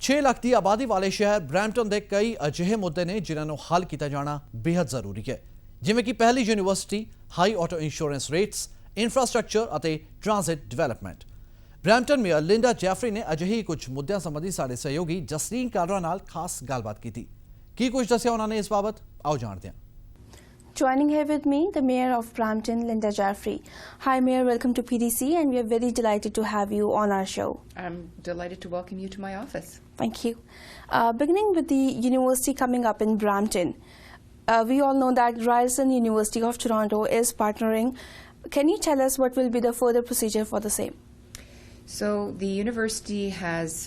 6 ਲੱਖ ਦੀ ਆਬਾਦੀ ਵਾਲੇ ਸ਼ਹਿਰ ਬਰੈਂਪਟਨ ਦੇ ਕਈ ਅਜਿਹੇ ਮੁੱਦੇ ਨੇ ਜਿਨ੍ਹਾਂ ਨੂੰ ਹੱਲ ਕੀਤਾ ਜਾਣਾ ਬੇहद ਜ਼ਰੂਰੀ ਹੈ, ਜਿਵੇਂ ਕਿ ਪਹਿਲੀ university, high auto insurance rates, infrastructure ਅਤੇ transit development. Brampton mayor Linda Jeffrey ਨੇ ਅਜਿਹੇ ਕੁਝ ਮੁੱਦਿਆਂ ਸੰਬੰਧੀ ਸਾਡੇ ਸਹਿਯੋਗੀ ਜਸਲੀਨ ਕਾਲਰਾ ਨਾਲ ਖਾਸ ਗੱਲਬਾਤ ਕੀਤੀ। ਕੀ ਕੁਝ ਦੱਸਿਆ ਉਹਨਾਂ ਨੇ ਇਸ ਬਾਬਤ, ਆਓ ਜਾਣਦੇ ਹਾਂ। Joining here with me, the Mayor of Brampton, Linda Jeffrey. Hi Mayor, welcome to PDC and we are very delighted to have you on our show. I'm delighted to welcome you to my office. Thank you. Beginning with the university coming up in Brampton, we all know that Ryerson University of Toronto is partnering. Can you tell us what will be the further procedure for the same? So the university has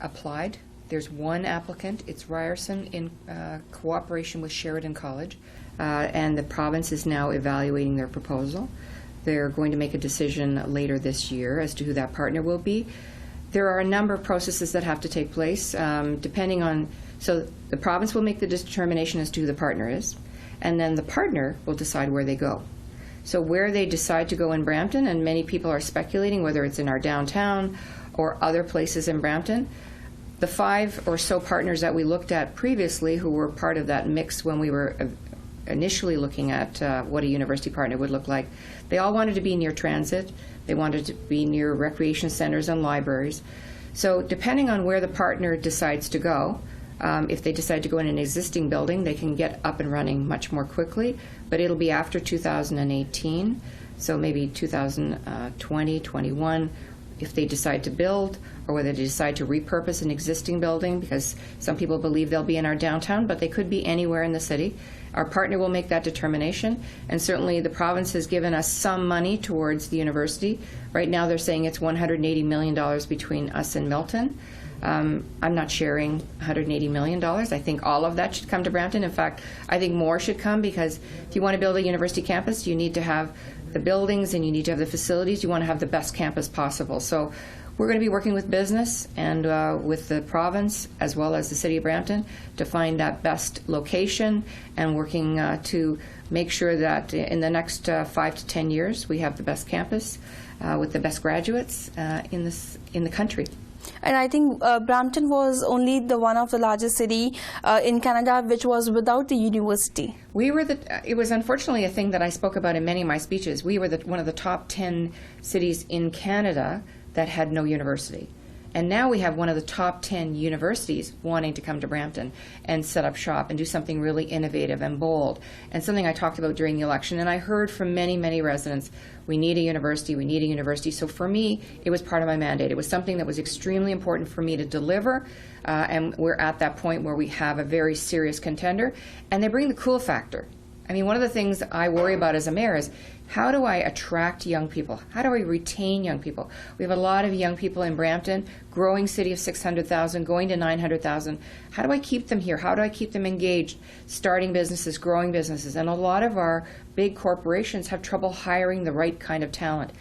applied. There's one applicant. It's Ryerson in cooperation with Sheridan College. And the province is now evaluating their proposal. They're going to make a decision later this year as to who that partner will be. There are a number of processes that have to take place, depending on, so the province will make the determination as to who the partner is, and then the partner will decide where they go. So where they decide to go in Brampton, and many people are speculating whether it's in our downtown or other places in Brampton. The 5 or so partners that we looked at previously who were part of that mix when we were initially looking at what a university partner would look like, they all wanted to be near transit. They wanted to be near recreation centers and libraries. So depending on where the partner decides to go, if they decide to go in an existing building, they can get up and running much more quickly, but it'll be after 2018, so maybe 2020, 21, if they decide to build, or whether they decide to repurpose an existing building, because some people believe they'll be in our downtown, but they could be anywhere in the city. Our partner will make that determination, and certainly the province has given us some money towards the university. Right now they're saying it's $180 million between us and Milton. I'm not sharing $180 million. I think all of that should come to Brampton. In fact, I think more should come, because if you want to build a university campus, you need to have the buildings and you need to have the facilities. You want to have the best campus possible. So we're going to be working with business and with the province as well as the city of Brampton to find that best location, and working to make sure that in the next 5 to 10 years we have the best campus with the best graduates in the country. And I think Brampton was only the one of the largest city in Canada which was without the university. It was unfortunately a thing that I spoke about in many of my speeches. We were one of the top 10 cities in Canada that had no university. And now we have one of the top 10 universities wanting to come to Brampton and set up shop and do something really innovative and bold, and something I talked about during the election. And I heard from many, many residents, we need a university, we need a university. So for me, it was part of my mandate. It was something that was extremely important for me to deliver, and we're at that point where we have a very serious contender, and they bring the cool factor. I mean, one of the things I worry about as a mayor is, how do I attract young people? How do I retain young people? We have a lot of young people in Brampton, growing city of 600,000, going to 900,000. How do I keep them here? How do I keep them engaged, starting businesses, growing businesses? And a lot of our big corporations have trouble hiring the right kind of talent.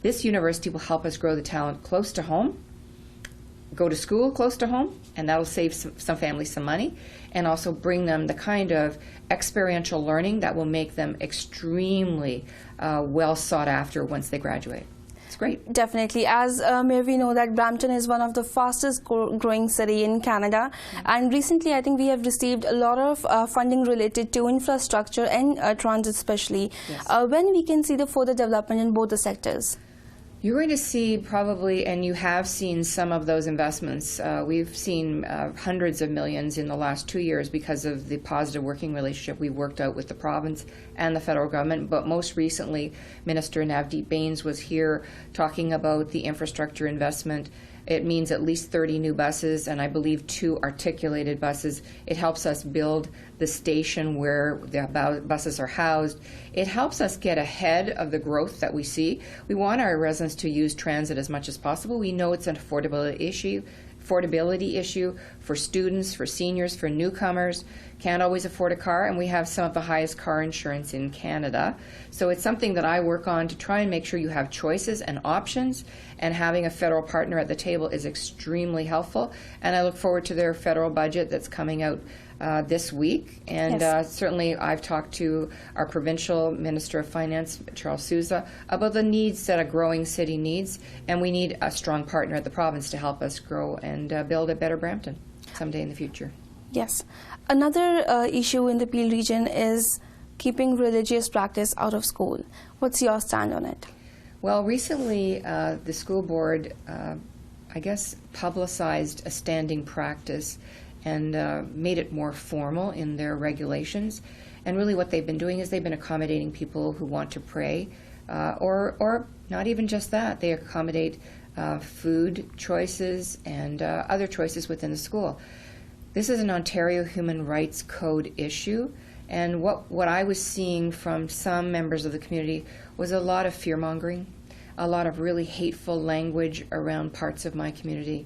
This university will help us grow the talent close to home, go to school close to home, and that'll save some families some money, and also bring them the kind of experiential learning that will make them extremely well sought after once they graduate. It's great. Definitely. As Mayor, we know that Brampton is one of the fastest growing city in Canada, and recently I think we have received a lot of funding related to infrastructure and transit especially. Yes. When we can see the further development in both the sectors? You're going to see probably, and you have seen some of those investments. We've seen hundreds of millions in the last 2 years because of the positive working relationship we've worked out with the province and the federal government. But most recently, Minister Navdeep Bains was here talking about the infrastructure investment. It means at least 30 new buses, and I believe 2 articulated buses. It helps us build the station where the buses are housed. It helps us get ahead of the growth that we see. We want our residents to use transit as much as possible. We know it's an affordability issue for students, for seniors, for newcomers. Can't always afford a car, and we have some of the highest car insurance in Canada. So it's something that I work on to try and make sure you have choices and options, and having a federal partner at the table is extremely helpful. And I look forward to their federal budget that's coming out this week, and Yes. certainly I've talked to our provincial Minister of Finance, Charles Sousa, about the needs that a growing city needs, and we need a strong partner at the province to help us grow and build a better Brampton someday in the future. Yes. Another issue in the Peel region is keeping religious practice out of school. What's your stand on it? Well, recently the school board, I guess, publicized a standing practice and made it more formal in their regulations. And really what they've been doing is they've been accommodating people who want to pray, or not even just that. They accommodate food choices and other choices within the school. This is an Ontario Human Rights Code issue, and what I was seeing from some members of the community was a lot of fear-mongering, a lot of really hateful language around parts of my community.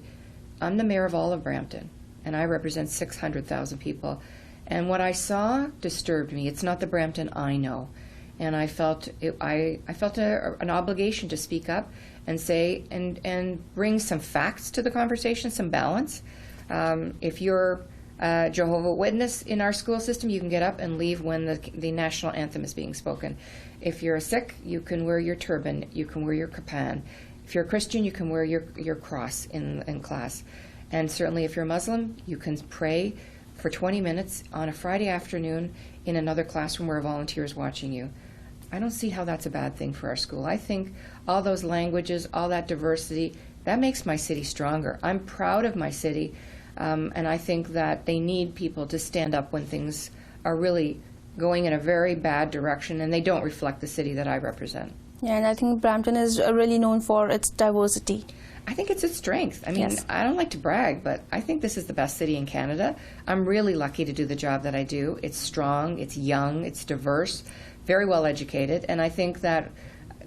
I'm the mayor of all of Brampton, and I represent 600,000 people. And what I saw disturbed me. It's not the Brampton I know. And I felt an obligation to speak up and say and bring some facts to the conversation, some balance. If you're a Jehovah's Witness in our school system, you can get up and leave when the national anthem is being spoken. If you're a Sikh, you can wear your turban, you can wear your kapan. If you're a Christian, you can wear your cross in class. And certainly if you're a Muslim, you can pray for 20 minutes on a Friday afternoon in another classroom where a volunteer is watching you. I don't see how that's a bad thing for our school. I think all those languages, all that diversity, that makes my city stronger. I'm proud of my city, and I think that they need people to stand up when things are really going in a very bad direction and they don't reflect the city that I represent. Yeah, and I think Brampton is really known for its diversity. I think it's its strength. I mean, Yes. I don't like to brag, but I think this is the best city in Canada. I'm really lucky to do the job that I do. It's strong, it's young, it's diverse, very well educated, and I think that,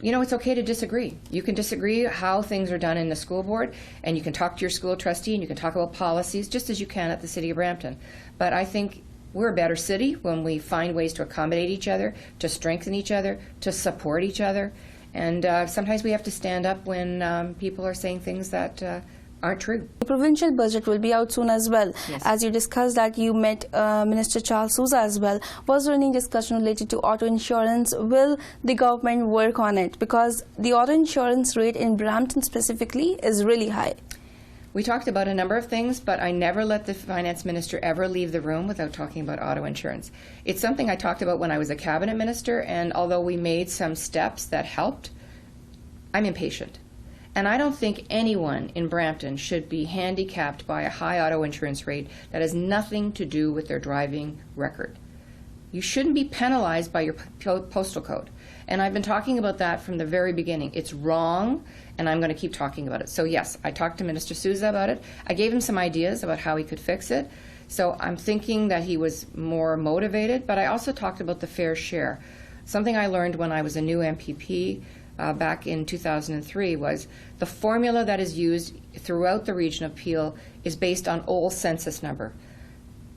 you know, it's okay to disagree. You can disagree how things are done in the school board, and you can talk to your school trustee, and you can talk about policies, just as you can at the City of Brampton. But I think we're a better city when we find ways to accommodate each other, to strengthen each other, to support each other. And sometimes we have to stand up when people are saying things that aren't true. The provincial budget will be out soon as well. Yes. As you discussed that you met Minister Charles Sousa as well. Was there any discussion related to auto insurance? Will the government work on it? Because the auto insurance rate in Brampton specifically is really high. We talked about a number of things, but I never let the finance minister ever leave the room without talking about auto insurance. It's something I talked about when I was a cabinet minister, and although we made some steps that helped, I'm impatient. And I don't think anyone in Brampton should be handicapped by a high auto insurance rate that has nothing to do with their driving record. You shouldn't be penalized by your postal code. And I've been talking about that from the very beginning. It's wrong, and I'm going to keep talking about it. So yes, I talked to Minister Sousa about it. I gave him some ideas about how he could fix it. So I'm thinking that he was more motivated, but I also talked about the fair share. Something I learned when I was a new MPP back in 2003 was the formula that is used throughout the region of Peel is based on old census number.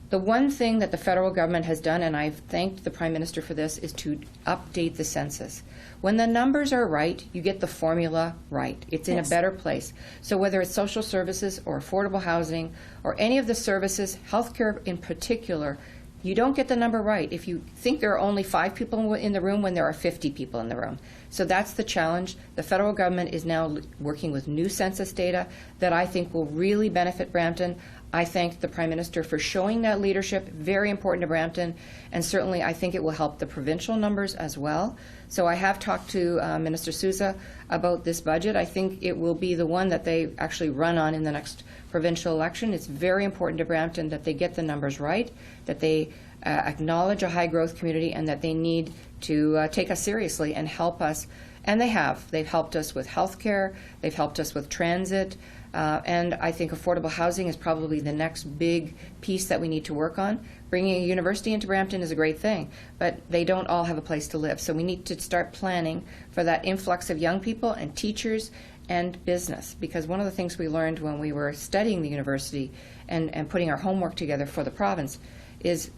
The one thing that the federal government has done, and I've thanked the Prime Minister for this, is to update the census. When the numbers are right, you get the formula right. It's in Yes. a better place. So whether it's social services or affordable housing or any of the services, healthcare in particular, you don't get the number right if you think there are only 5 people in the room when there are 50 people in the room. So that's the challenge. The federal government is now working with new census data that I think will really benefit Brampton. I thank the Prime Minister for showing that leadership, very important to Brampton, and certainly I think it will help the provincial numbers as well. So I have talked to Minister Sousa about this budget. I think it will be the one that they actually run on in the next provincial election. It's very important to Brampton that they get the numbers right, that they acknowledge a high-growth community, and that they need to take us seriously and help us. And they have. They've helped us with health care. They've helped us with transit. And I think affordable housing is probably the next big piece that we need to work on. Bringing a university into Brampton is a great thing, but they don't all have a place to live. So we need to start planning for that influx of young people and teachers and business. Because one of the things we learned when we were studying the university and putting our homework together for the province is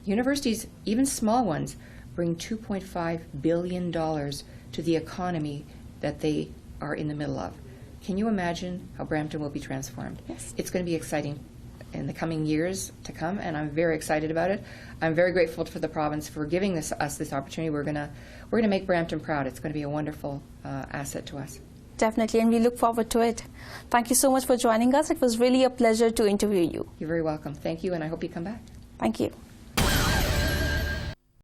universities, even small ones, bring $2.5 billion to the economy that they are in the middle of. Can you imagine how Brampton will be transformed? Yes. It's going to be exciting in the coming years to come, and I'm very excited about it. I'm very grateful for the province for giving us this opportunity. We're gonna make Brampton proud. It's going to be a wonderful asset to us. Definitely, and we look forward to it. Thank you so much for joining us. It was really a pleasure to interview you. You're very welcome. Thank you, and I hope you come back. Thank you.